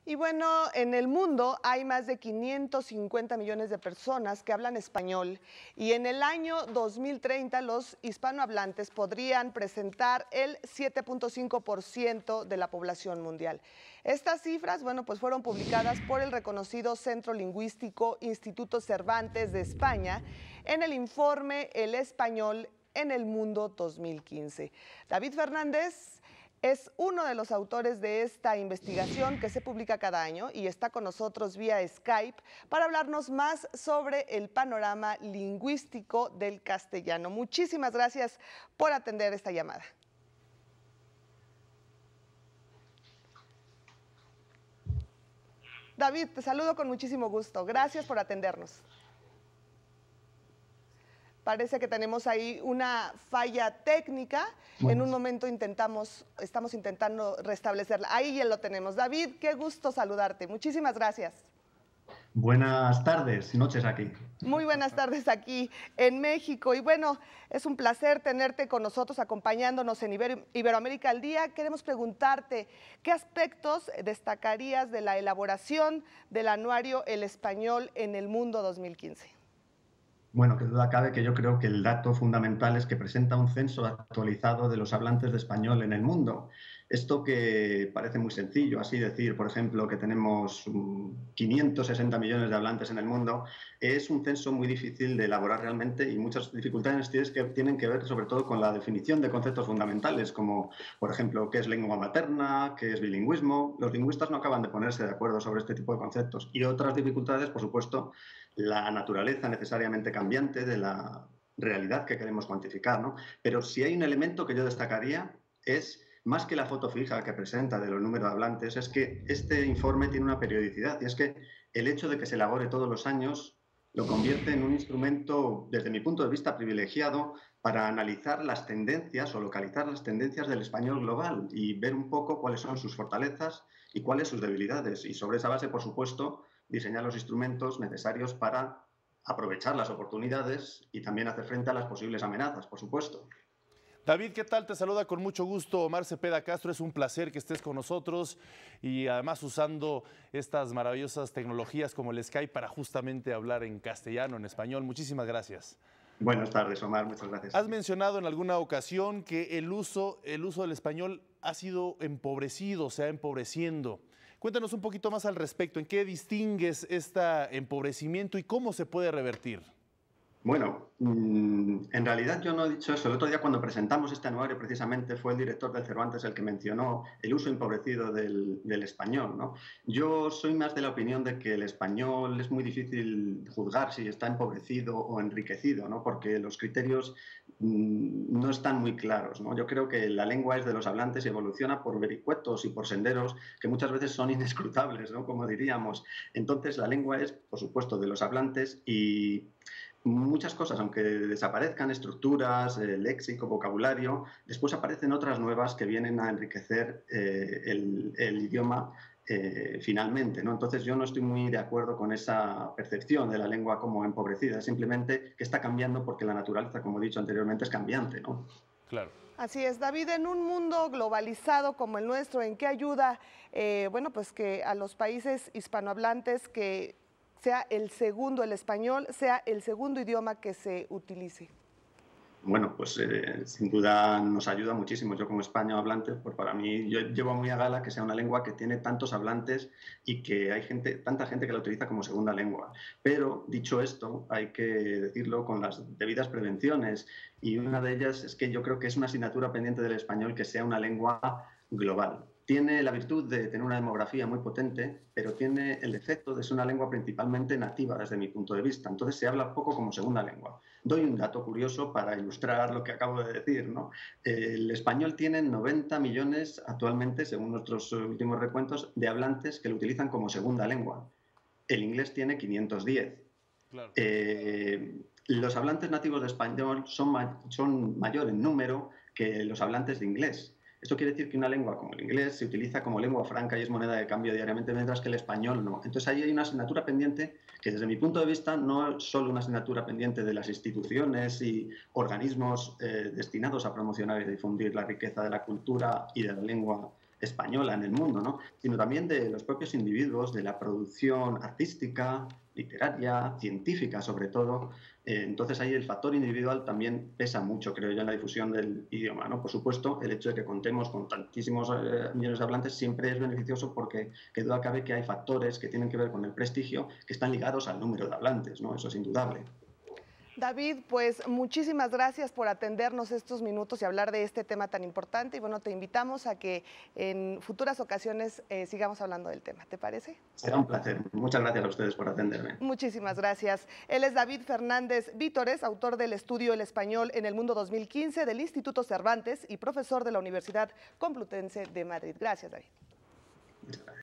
Y bueno, en el mundo hay más de 550 millones de personas que hablan español y en el año 2030 los hispanohablantes podrían presentar el 7.5% de la población mundial. Estas cifras, bueno, pues fueron publicadas por el reconocido Centro Lingüístico Instituto Cervantes de España en el informe El Español en el Mundo 2015. David Fernández es uno de los autores de esta investigación que se publica cada año y está con nosotros vía Skype para hablarnos más sobre el panorama lingüístico del castellano. Muchísimas gracias por atender esta llamada. David, te saludo con muchísimo gusto. Gracias por atendernos. Parece que tenemos ahí una falla técnica. En un momento estamos intentando restablecerla. Ahí ya lo tenemos. David, qué gusto saludarte. Muchísimas gracias. Buenas tardes, noches aquí. Muy buenas tardes aquí en México. Y bueno, es un placer tenerte con nosotros, acompañándonos en Iberoamérica al Día. Queremos preguntarte, ¿qué aspectos destacarías de la elaboración del anuario El Español en el Mundo 2015? Bueno, qué duda cabe que yo creo que el dato fundamental es que presenta un censo actualizado de los hablantes de español en el mundo. Esto que parece muy sencillo, así decir, por ejemplo, que tenemos 560 millones de hablantes en el mundo, es un censo muy difícil de elaborar realmente y muchas dificultades tienen que ver sobre todo con la definición de conceptos fundamentales, como, por ejemplo, qué es lengua materna, qué es bilingüismo. Los lingüistas no acaban de ponerse de acuerdo sobre este tipo de conceptos. Y otras dificultades, por supuesto, la naturaleza necesariamente cambiante de la realidad que queremos cuantificar, ¿no? Pero si hay un elemento que yo destacaría es, más que la foto fija que presenta de los números de hablantes, es que este informe tiene una periodicidad y es que el hecho de que se elabore todos los años lo convierte en un instrumento, desde mi punto de vista, privilegiado para analizar las tendencias o localizar las tendencias del español global y ver un poco cuáles son sus fortalezas y cuáles sus debilidades. Y sobre esa base, por supuesto, diseñar los instrumentos necesarios para aprovechar las oportunidades y también hacer frente a las posibles amenazas, por supuesto. David, ¿qué tal? Te saluda con mucho gusto Omar Cepeda Castro. Es un placer que estés con nosotros y además usando estas maravillosas tecnologías como el Skype para justamente hablar en castellano, en español. Muchísimas gracias. Buenas tardes, Omar. Muchas gracias. Has mencionado en alguna ocasión que el uso del español ha sido empobrecido, se ha empobreciendo. Cuéntanos un poquito más al respecto. ¿En qué distingues este empobrecimiento y cómo se puede revertir? Bueno, en realidad yo no he dicho eso. El otro día cuando presentamos este anuario precisamente fue el director del Cervantes el que mencionó el uso empobrecido del español, ¿no? Yo soy más de la opinión de que el español es muy difícil juzgar si está empobrecido o enriquecido, ¿no? Porque los criterios no están muy claros, ¿no? Yo creo que la lengua es de los hablantes y evoluciona por vericuetos y por senderos que muchas veces son inescrutables, ¿no? Como diríamos. Entonces la lengua es, por supuesto, de los hablantes y muchas cosas, aunque desaparezcan estructuras, léxico, vocabulario, después aparecen otras nuevas que vienen a enriquecer el idioma finalmente, ¿no? Entonces yo no estoy muy de acuerdo con esa percepción de la lengua como empobrecida, simplemente que está cambiando porque la naturaleza, como he dicho anteriormente, es cambiante, ¿no? Claro. Así es, David, en un mundo globalizado como el nuestro, ¿en qué ayuda, bueno, pues que a los países hispanohablantes que sea el español, sea el segundo idioma que se utilice? Bueno, pues sin duda nos ayuda muchísimo. Yo como hispanohablante, pues para mí, yo llevo muy a gala que sea una lengua que tiene tantos hablantes y que hay tanta gente que la utiliza como segunda lengua. Pero, dicho esto, hay que decirlo con las debidas prevenciones y una de ellas es que yo creo que es una asignatura pendiente del español que sea una lengua global. Tiene la virtud de tener una demografía muy potente, pero tiene el defecto de ser una lengua principalmente nativa desde mi punto de vista. Entonces se habla poco como segunda lengua. Doy un dato curioso para ilustrar lo que acabo de decir, ¿no? El español tiene 90 millones actualmente, según nuestros últimos recuentos, de hablantes que lo utilizan como segunda lengua. El inglés tiene 510. Claro. Los hablantes nativos de español son mayor en número que los hablantes de inglés. Esto quiere decir que una lengua como el inglés se utiliza como lengua franca y es moneda de cambio diariamente, mientras que el español no. Entonces ahí hay una asignatura pendiente que desde mi punto de vista no es solo una asignatura pendiente de las instituciones y organismos destinados a promocionar y difundir la riqueza de la cultura y de la lengua española en el mundo, ¿no? Sino también de los propios individuos, de la producción artística, literaria, científica sobre todo. Entonces ahí el factor individual también pesa mucho, creo yo, en la difusión del idioma, ¿no? Por supuesto, el hecho de que contemos con tantísimos millones de hablantes siempre es beneficioso porque que duda cabe que hay factores que tienen que ver con el prestigio que están ligados al número de hablantes, ¿no? Eso es indudable. David, pues muchísimas gracias por atendernos estos minutos y hablar de este tema tan importante. Y bueno, te invitamos a que en futuras ocasiones sigamos hablando del tema. ¿Te parece? Será un placer. Muchas gracias a ustedes por atenderme. Muchísimas gracias. Él es David Fernández Vítores, autor del estudio El Español en el Mundo 2015 del Instituto Cervantes y profesor de la Universidad Complutense de Madrid. Gracias, David. Muchas gracias.